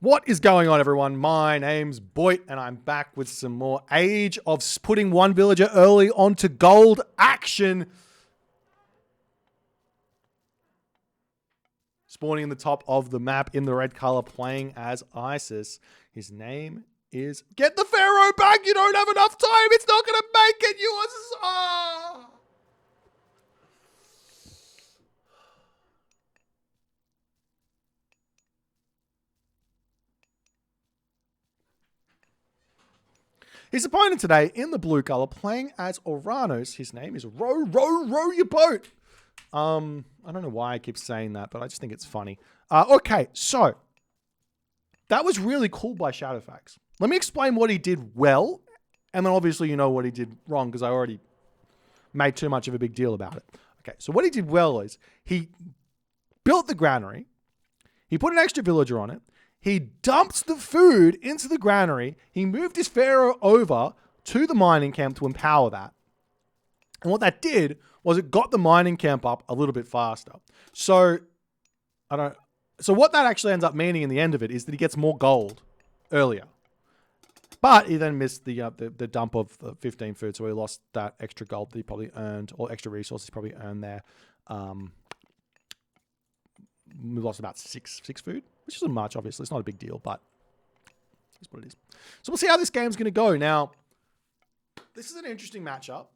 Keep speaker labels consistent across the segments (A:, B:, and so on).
A: What is going on, everyone? My name's Boit, and I'm back with some more Age of putting one villager early onto gold action. Spawning in the top of the map in the red color, playing as Isis. His name is... Get the Pharaoh back! You don't have enough time! It's not going to make it! You are... Oh. His opponent today in the blue color, playing as Oranos. His name is Row Your Boat. I don't know why I keep saying that, but I just think it's funny. Okay, so that was really cool by Shadowfaxx. Let me explain what he did well, and then obviously you know what he did wrong because I already made too much of a big deal about it. Okay, so what he did well is he built the granary, he put an extra villager on it, he dumped the food into the granary, he moved his pharaoh over to the mining camp to empower that. And what that did was it got the mining camp up a little bit faster. So what that actually ends up meaning in the end of it is that he gets more gold earlier. But he then missed the dump of the 15 food, so he lost that extra gold that he probably earned, or extra resources he probably earned there. We lost about six food, which isn't much, obviously. It's not a big deal, but it's what it is. So we'll see how this game's going to go. Now, this is an interesting matchup.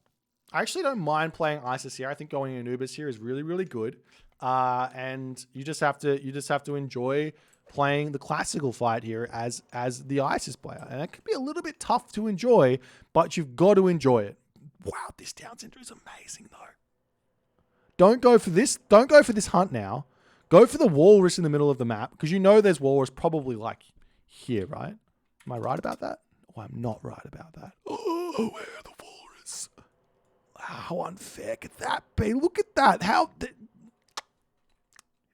A: I actually don't mind playing Isis here. I think going Anubis here is really, really good. And you just have to enjoy playing the classical fight here as the Isis player. And it can be a little bit tough to enjoy, but you've got to enjoy it. Wow, this town center is amazing though. Don't go for this hunt now. Go for the walrus in the middle of the map, because you know there's walrus probably like here, right? Am I right about that? Oh, I'm not right about that. Oh, where are the walrus? How unfair could that be? Look at that. It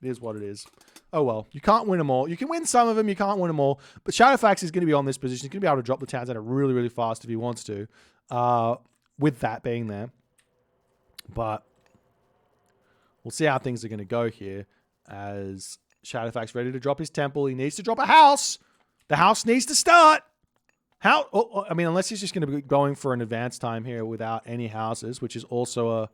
A: is what it is. Oh, well. You can't win them all. You can win some of them. You can't win them all. But Shadowfaxx is going to be on this position. He's going to be able to drop the town center really, really fast if he wants to. With that being there. But we'll see how things are going to go here. As Shadowfaxx ready to drop his temple. He needs to drop a house. The house needs to start. I mean, unless he's just going to be going for an advanced time here without any houses, which is also a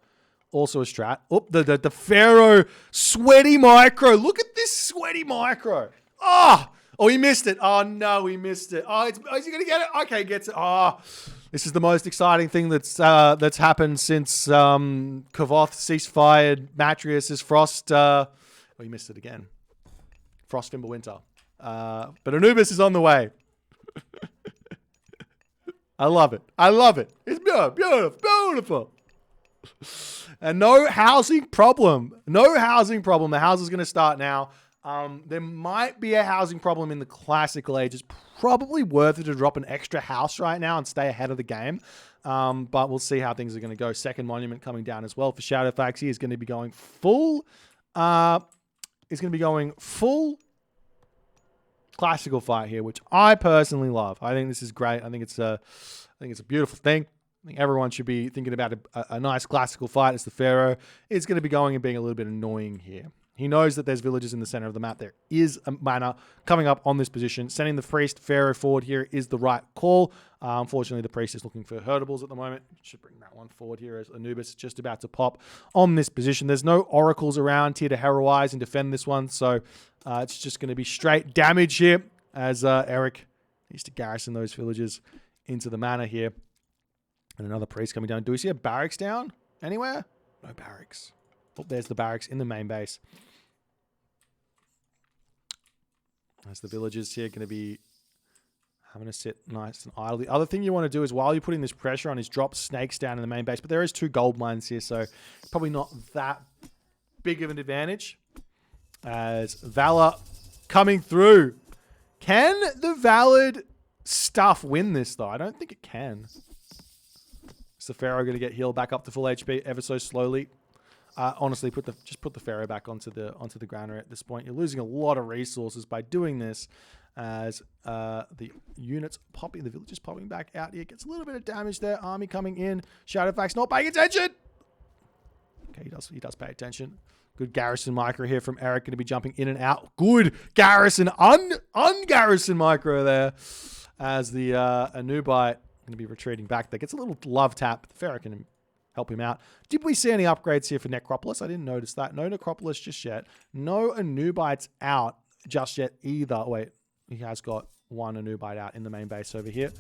A: strat. Oh, the Pharaoh sweaty micro. Look at this sweaty micro. Oh, he missed it. Oh no, he missed it. Oh, is he going to get it? Okay, gets it. Oh, this is the most exciting thing that's happened since Kavoth ceasefire Matrius's Frost. He missed it again. Frost Fimbulwinter. But Anubis is on the way. I love it. It's beautiful. And no housing problem. The house is going to start now. There might be a housing problem in the classical age. It's probably worth it to drop an extra house right now and stay ahead of the game. But we'll see how things are going to go. Second monument coming down as well for Shadowfaxx. He is going to be going full... He's going to be going full classical fight here, which I personally love. I think this is great. I think it's a beautiful thing. I think everyone should be thinking about a nice classical fight as the Pharaoh is going to be going and being a little bit annoying here. He knows that there's villages in the center of the map. There is a mana coming up on this position. Sending the priest Pharaoh forward here is the right call. Unfortunately, the priest is looking for herdables at the moment. Should bring that one forward here as Anubis is just about to pop on this position. There's no oracles around here to heroize and defend this one. So it's just going to be straight damage here as Eric needs to garrison those villages into the manor here. And another priest coming down. Do we see a barracks down anywhere? No barracks. Oh, there's the barracks in the main base. As the villagers here going to be having to sit nice and idle. The other thing you want to do is while you're putting this pressure on is drop snakes down in the main base. But there is 2 gold mines here, so probably not that big of an advantage. As Valor coming through. Can the Valid stuff win this, though? I don't think it can. Is the Pharaoh going to get healed back up to full HP ever so slowly? Honestly, just put the Pharaoh back onto the granary at this point. You're losing a lot of resources by doing this, as the units popping, the villagers popping back out here. Gets a little bit of damage there. Army coming in. Shadowfaxx not paying attention. Okay, he does pay attention. Good Garrison micro here from Eric, going to be jumping in and out. Good Garrison, un-Garrison micro there, as the Anubite going to be retreating back there. Gets a little love tap. The Pharaoh can help him out. Did we see any upgrades here for Necropolis? I didn't notice that. No Necropolis just yet. No Anubites out just yet either. Wait, he has got one Anubite out in the main base over here.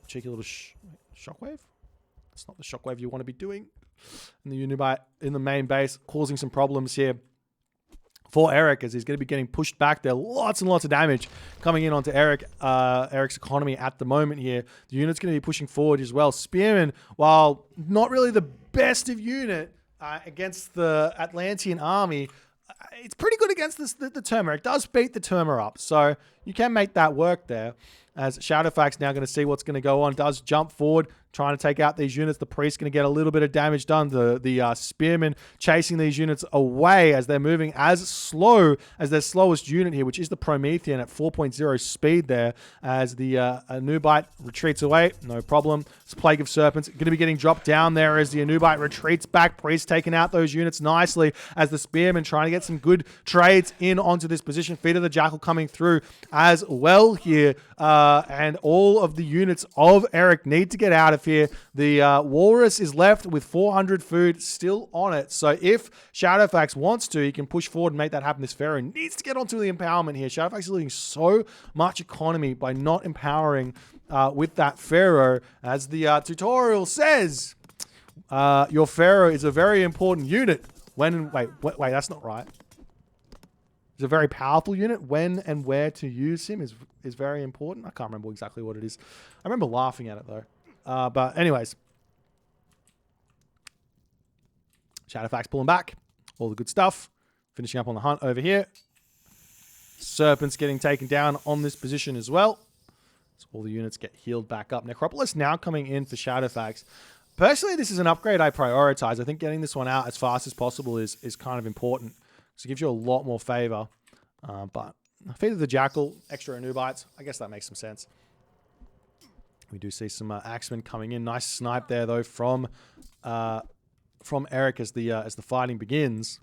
A: Cheeky little shockwave. That's not the shockwave you want to be doing. And the Unibite in the main base causing some problems here for Eric, as he's going to be getting pushed back there. Lots and lots of damage coming in onto Eric's economy at the moment here. The unit's going to be pushing forward as well. Spearman, while not really the best of unit against the Atlantean army, it's pretty good against the Termer. It does beat the Termer up, so you can make that work there. As Shadowfaxx now going to see what's going to go on. Does jump forward, trying to take out these units. The Priest going to get a little bit of damage done. The Spearmen chasing these units away as they're moving as slow as their slowest unit here, which is the Promethean at 4.0 speed there. As the Anubite retreats away. No problem. It's Plague of Serpents going to be getting dropped down there as the Anubite retreats back. Priest taking out those units nicely as the Spearmen trying to get some good trades in onto this position. Feet of the Jackal coming through as well here. And all of the units of Eric need to get out of here. The Walrus is left with 400 food still on it. So if Shadowfaxx wants to, he can push forward and make that happen. This Pharaoh needs to get onto the empowerment here. Shadowfaxx is losing so much economy by not empowering with that Pharaoh. As the tutorial says, your Pharaoh is a very important unit. Wait, that's not right. It's a very powerful unit. When and where to use him is very important. I can't remember exactly what it is. I remember laughing at it though. But anyways, Shadowfaxx pulling back. All the good stuff. Finishing up on the hunt over here. Serpents getting taken down on this position as well. So all the units get healed back up. Necropolis now coming in for Shadowfaxx. Personally, this is an upgrade I prioritize. I think getting this one out as fast as possible is kind of important. So it gives you a lot more favor. But Feet of the Jackal, extra Anubites, I guess that makes some sense. We do see some Axemen coming in. Nice snipe there, though, from Eric as the fighting begins.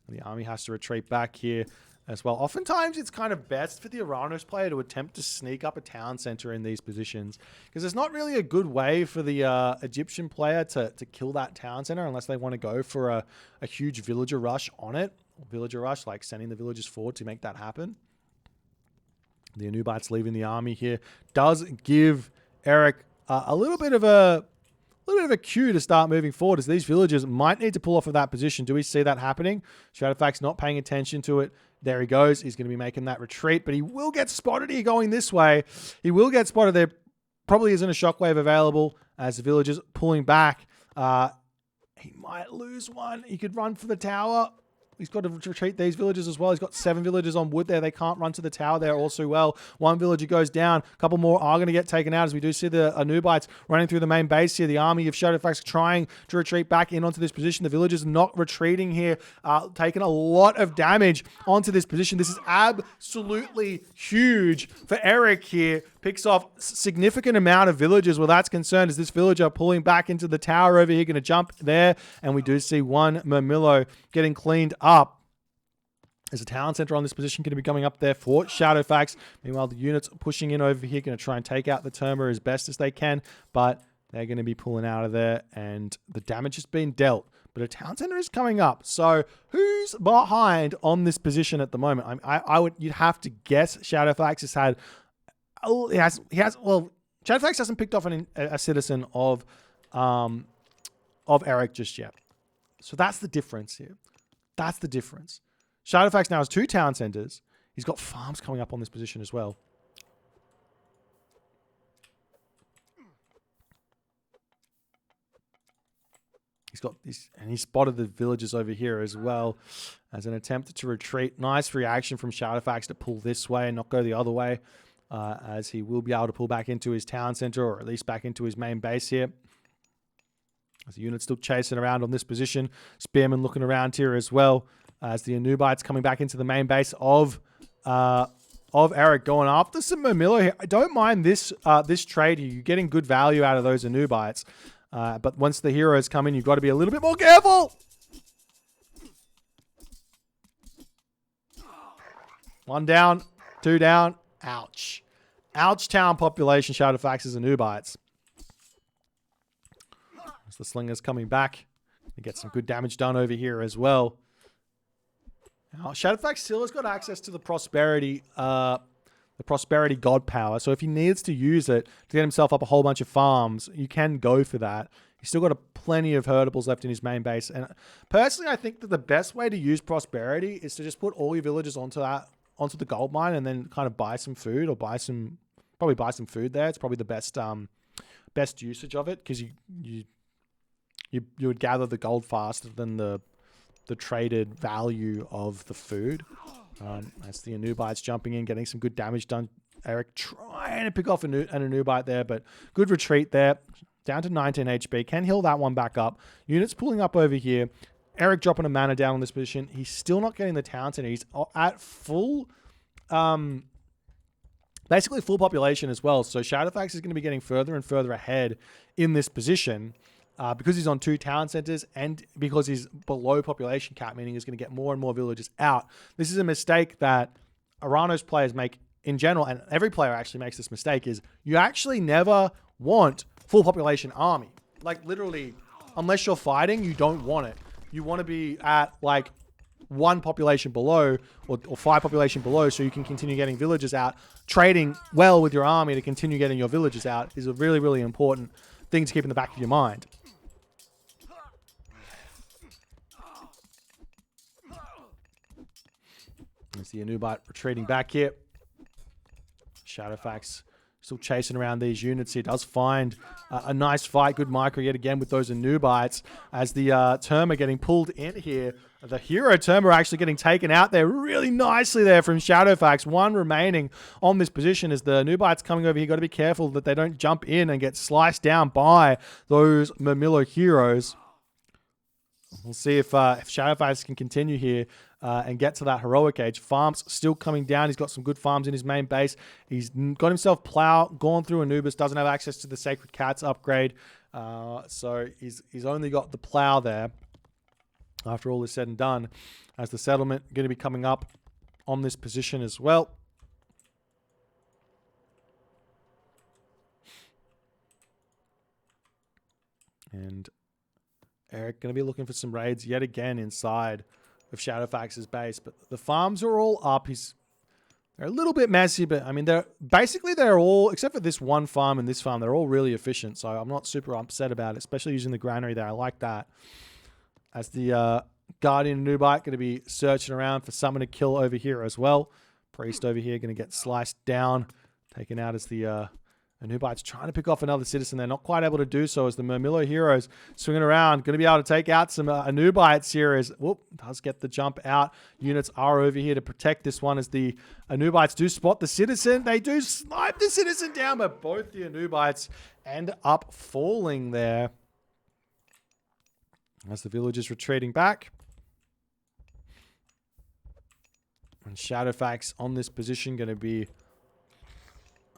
A: The army has to retreat back here as well. Oftentimes, it's kind of best for the Oranos player to attempt to sneak up a town center in these positions, because there's not really a good way for the Egyptian player to kill that town center unless they want to go for a huge villager rush on it. Villager rush, like sending the villagers forward to make that happen. The Anubites leaving the army here does give Eric a little bit of a cue to start moving forward, as these villagers might need to pull off of that position. Do we see that happening? Shadowfaxx not paying attention to it. There he goes. He's going to be making that retreat, but he will get spotted here going this way. He will get spotted there. Probably isn't a shockwave available as the villagers pulling back. He might lose one. He could run for the tower. He's got to retreat these villagers as well. He's got 7 villagers on wood there. They can't run to the tower there also well. One villager goes down. A couple more are going to get taken out, as we do see the Anubites running through the main base here. The army of Shadowfaxx trying to retreat back in onto this position. The villagers not retreating here, taking a lot of damage onto this position. This is absolutely huge for Eric here. Picks off significant amount of villagers where that's concerned, as this villager pulling back into the tower over here, going to jump there. And we do see one Murmillo getting cleaned up. There's a town center on this position going to be coming up there for Shadowfaxx. Meanwhile, the units pushing in over here, going to try and take out the Termer as best as they can, but they're going to be pulling out of there, and the damage has been dealt. But a town center is coming up. So who's behind on this position at the moment? You'd have to guess Shadowfaxx has had. Well, Shadowfaxx hasn't picked off a citizen of Eric just yet. So that's the difference here. That's the difference. Shadowfaxx now has 2 town centers. He's got farms coming up on this position as well. He spotted the villagers over here as well as an attempt to retreat. Nice reaction from Shadowfaxx to pull this way and not go the other way. As he will be able to pull back into his town center, or at least back into his main base here. As the unit's still chasing around on this position. Spearman looking around here as well, as the Anubites coming back into the main base of Eric, going after some Murmillo here. I don't mind this trade here. You're getting good value out of those Anubites. But once the heroes come in, you've got to be a little bit more careful. 1 down, 2 down. Ouch. Ouch town population, Shadowfaxx and Nubites. As the Slinger's coming back. We get some good damage done over here as well. Now, Shadowfaxx still has got access to the prosperity god power. So if he needs to use it to get himself up a whole bunch of farms, you can go for that. He's still got plenty of herdables left in his main base. And personally, I think that the best way to use prosperity is to just put all your villagers onto the gold mine and then kind of buy some food or probably buy some food there. It's probably the best usage of it, because you would gather the gold faster than the traded value of the food. As the Anubites jumping in, getting some good damage done. Eric trying to pick off an Anubite there, but good retreat there. Down to 19 HP. Can heal that one back up. Units pulling up over here. Eric dropping a mana down on this position. He's still not getting the town center. He's at full, basically full population as well. So Shadowfaxx is going to be getting further and further ahead in this position because he's on 2 town centers and because he's below population cap, meaning he's going to get more and more villagers out. This is a mistake that Oranos players make in general, and every player actually makes this mistake, is you actually never want full population army. Like literally, unless you're fighting, you don't want it. You want to be at like 1 population below or 5 population below, so you can continue getting villagers out. Trading well with your army to continue getting your villagers out is a really, really important thing to keep in the back of your mind. There's the Anubite retreating back here. Shadowfaxx still chasing around these units. He does find a nice fight. Good micro yet again with those Anubites as the Terma getting pulled in here. The hero Terma actually getting taken out there really nicely there from Shadowfaxx. 1 remaining on this position as the Anubites coming over here. Got to be careful that they don't jump in and get sliced down by those Murmillo heroes. We'll see if Shadowfaxx can continue here and get to that heroic age. Farms still coming down. He's got some good farms in his main base. He's got himself plow, gone through Anubis, doesn't have access to the Sacred Cats upgrade. So he's only got the plow there after all is said and done, as the settlement going to be coming up on this position as well. And Eric going to be looking for some raids yet again inside of Shadowfaxx's base, but the farms are all up. They're a little bit messy, but I mean, they're all, except for this one farm and this farm, they're all really efficient. So I'm not super upset about it, especially using the granary there. I like that. As the Guardian Nubite going to be searching around for someone to kill over here as well. Priest over here going to get sliced down, taken out as the Nubite's trying to pick off another citizen. They're not quite able to do so as the Murmillo heroes swinging around. Going to be able to take out some Anubites here as, whoop, does get the jump out. Units are over here to protect this one as the Anubites do spot the citizen. They do snipe the citizen down, but both the Anubites end up falling there as the village is retreating back. And Shadowfaxx on this position going to be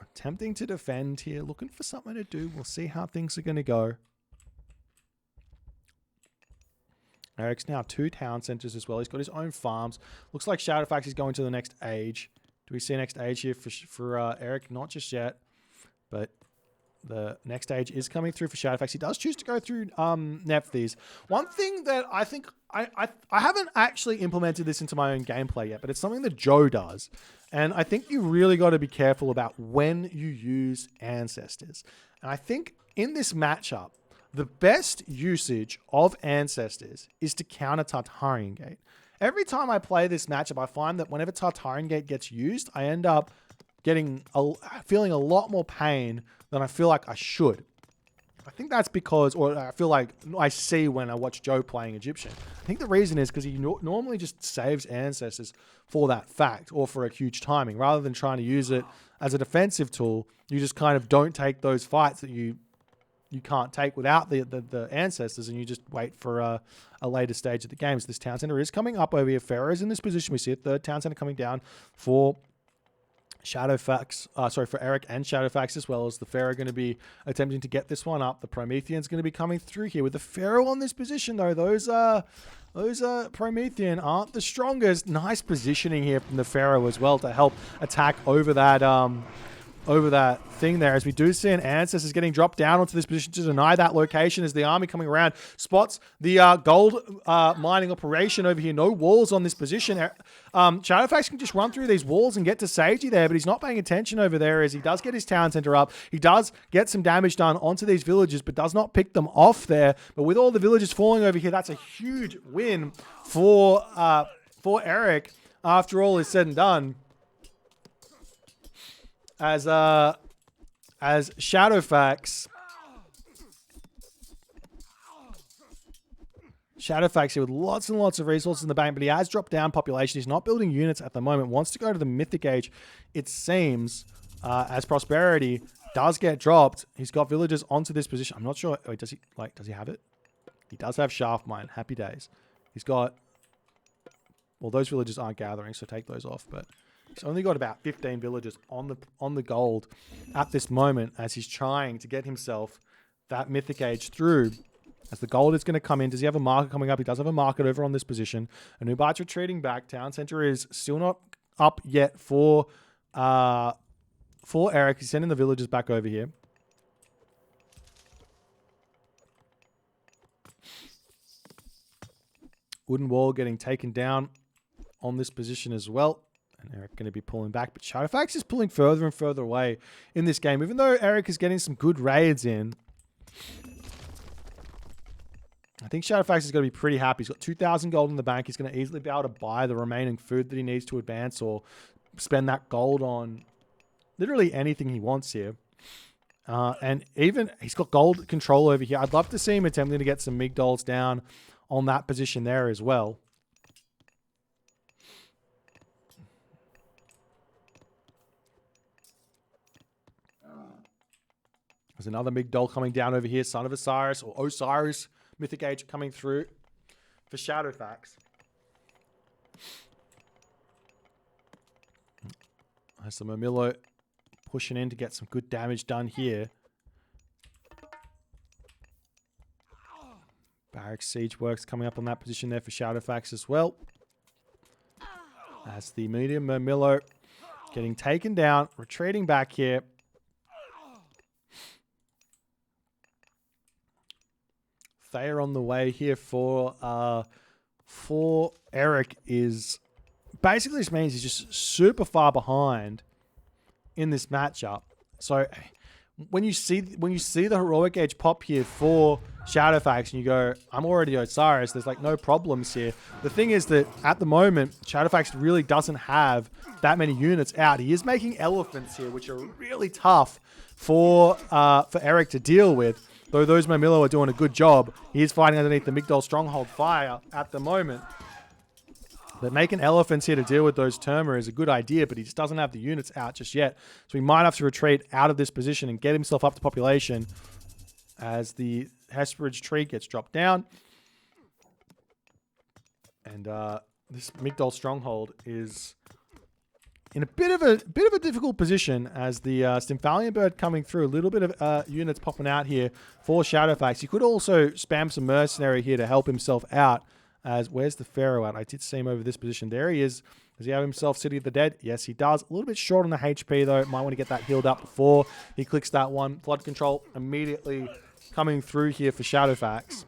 A: attempting to defend here, looking for something to do. We'll see how things are going to go. Eric's now 2 town centers as well. He's got his own farms. Looks like Shadowfaxx is going to the next age. Do we see a next age here for Eric? Not just yet, but the next age is coming through for Shadowfaxx. He does choose to go through Nephthys. One thing that I think I haven't actually implemented this into my own gameplay yet, but it's something that Joe does. And I think you really got to be careful about when you use Ancestors. And I think in this matchup, the best usage of Ancestors is to counter Tartarian Gate. Every time I play this matchup, I find that whenever Tartarian Gate gets used, I end up feeling a lot more pain than I feel like I should. I think that's because, or I feel like I see when I watch Joe playing Egyptian. I think the reason is because he normally just saves Ancestors for that fact or for a huge timing. Rather than trying to use it as a defensive tool, you just kind of don't take those fights that you can't take without the Ancestors, and you just wait for a later stage of the game. So this town center is coming up over here. Pharaoh's in this position. We see a third town center coming down for Shadowfaxx, sorry, for Eric and Shadowfaxx, as well as the Pharaoh, going to be attempting to get this one up. The Promethean's going to be coming through here with the Pharaoh on this position, though. Those Promethean aren't the strongest. Nice positioning here from the Pharaoh as well to help attack over that thing there, as we do see an Ancestors getting dropped down onto this position to deny that location as the army coming around spots the gold mining operation over here. No walls on this position. Shadowfaxx can just run through these walls and get to safety there, but he's not paying attention over there as he does get his town center up. He does get some damage done onto these villages, but does not pick them off there. But with all the villages falling over here, that's a huge win for Eric after all is said and done. As Shadowfaxx here with lots and lots of resources in the bank, but he has dropped down population. He's not building units at the moment. Wants to go to the Mythic Age, it seems, as Prosperity does get dropped. He's got villagers onto this position. I'm not sure. Wait, does he have it? He does have Shaft Mine. Happy days. He's got... Well, those villagers aren't gathering, so take those off, but... He's only got about 15 villagers on the gold at this moment as he's trying to get himself that Mythic Age through. As the gold is going to come in. Does he have a market coming up? He does have a market over on this position. Anubite's retreating back. Town center is still not up yet for Eric. He's sending the villagers back over here. Wooden wall getting taken down on this position as well. And Eric going to be pulling back. But Shadowfaxx is pulling further and further away in this game. Even though Eric is getting some good raids in, I think Shadowfaxx is going to be pretty happy. He's got 2,000 gold in the bank. He's going to easily be able to buy the remaining food that he needs to advance or spend that gold on literally anything he wants here. And even he's got gold control over here. I'd love to see him attempting to get some Migdols down on that position there as well. There's another Migdol coming down over here. Son of Osiris or Osiris. Mythic Age coming through for Shadowfaxx. There's the Murmillo pushing in to get some good damage done here. Barracks Siege Works coming up on that position there for Shadowfaxx as well. As the medium Murmillo getting taken down, retreating back here. Thayer on the way here for Eric is basically just means he's just super far behind in this matchup. So when you see the heroic age pop here for Shadowfaxx and you go, I'm already Osiris, there's like no problems here. The thing is that at the moment, Shadowfaxx really doesn't have that many units out. He is making elephants here, which are really tough for Eric to deal with. Though those Murmillo are doing a good job, he is fighting underneath the Migdol Stronghold fire at the moment. But making elephants here to deal with those Terma is a good idea, but he just doesn't have the units out just yet. So he might have to retreat out of this position and get himself up to population as the Hesperidge tree gets dropped down. And this Migdol Stronghold is in a bit of a difficult position as the Stymphalian Bird coming through. A little bit of units popping out here for Shadowfaxx. He could also spam some Mercenary here to help himself out. As where's the Pharaoh at? I did see him over this position. There he is. Does he have himself City of the Dead? Yes, he does. A little bit short on the HP though. Might want to get that healed up before he clicks that one. Flood control immediately coming through here for Shadowfaxx.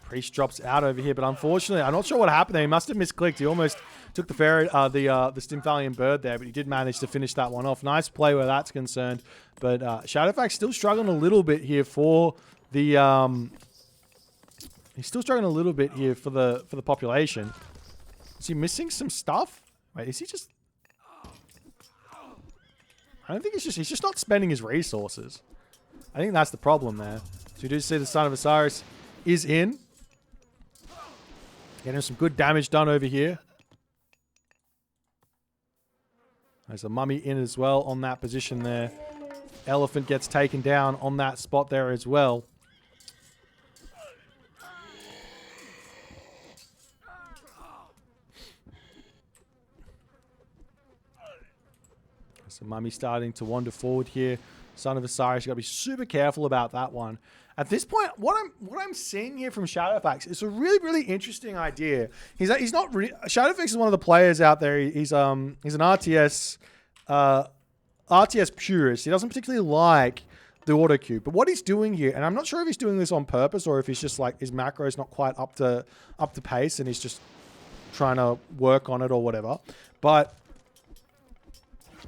A: Priest drops out over here, but unfortunately, I'm not sure what happened there. He must have misclicked. He almost took the Pharaoh, the Stymphalian Bird there, but he did manage to finish that one off. Nice play where that's concerned. But Shadowfaxx still struggling a little bit here for the he's still struggling a little bit here for the population. Is he missing some stuff? Wait, is he just? I don't think he's just not spending his resources. I think that's the problem there. So you do see the Son of Osiris is in. Getting some good damage done over here. There's a mummy in as well on that position there Elephant gets taken down on that spot there as well. So Mummy starting to wander forward here. Son of Osiris, you got to be super careful about that one. At this point, what I'm seeing here from Shadowfaxx is a really interesting idea. He's not Shadowfaxx is one of the players out there. He's an RTS RTS Purist. He doesn't particularly like the auto queue, but what he's doing here, and I'm not sure if he's doing this on purpose or if he's just like his macro is not quite up to pace and he's just trying to work on it or whatever, but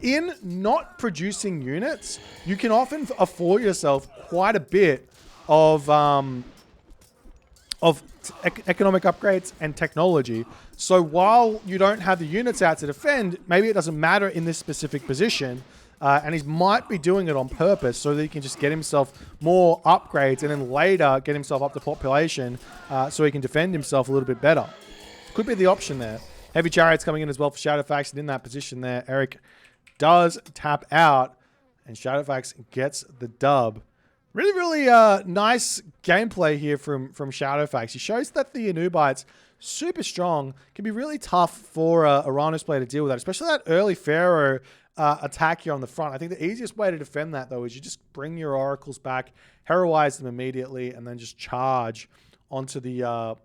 A: in not producing units, you can often afford yourself quite a bit of economic upgrades and technology. So while you don't have the units out to defend, maybe it doesn't matter in this specific position, and he might be doing it on purpose so that he can just get himself more upgrades and then later get himself up to population so he can defend himself a little bit better. Could be the option there. Heavy Chariots coming in as well for Shadowfaxx, and in that position there, Eric does tap out, and Shadowfaxx gets the dub. Really nice gameplay here from Shadowfaxx. He shows that the Anubites, super strong, can be really tough for a Oranos player to deal with that, especially that early Pharaoh attack here on the front. I think the easiest way to defend that, though, is you just bring your Oracles back, heroize them immediately, and then just charge onto the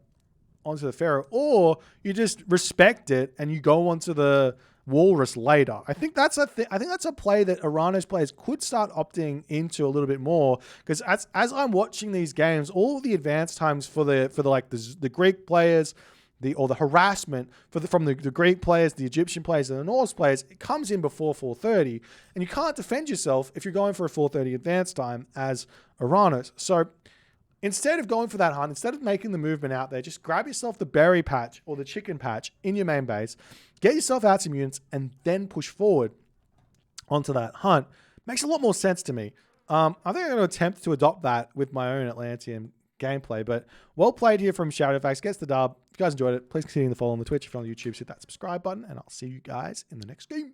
A: Pharaoh. Or you just respect it and you go onto the Walrus later. I think that's a play that Oranos players could start opting into a little bit more, because as I'm watching these games, all of the advance times for the Greek players, the harassment from the Greek players, the Egyptian players, and the Norse players, it comes in before 4:30, and you can't defend yourself if you're going for a 4:30 advance time as Oranos. So instead of going for that hunt, instead of making the movement out there, just grab yourself the berry patch or the chicken patch in your main base, get yourself out some units, and then push forward onto that hunt. Makes a lot more sense to me. I think I'm going to attempt to adopt that with my own Atlantean gameplay, but well played here from Shadowfaxx. Gets the dub. If you guys enjoyed it, please continue to follow on the Twitch. If you're on YouTube, hit that subscribe button, and I'll see you guys in the next game.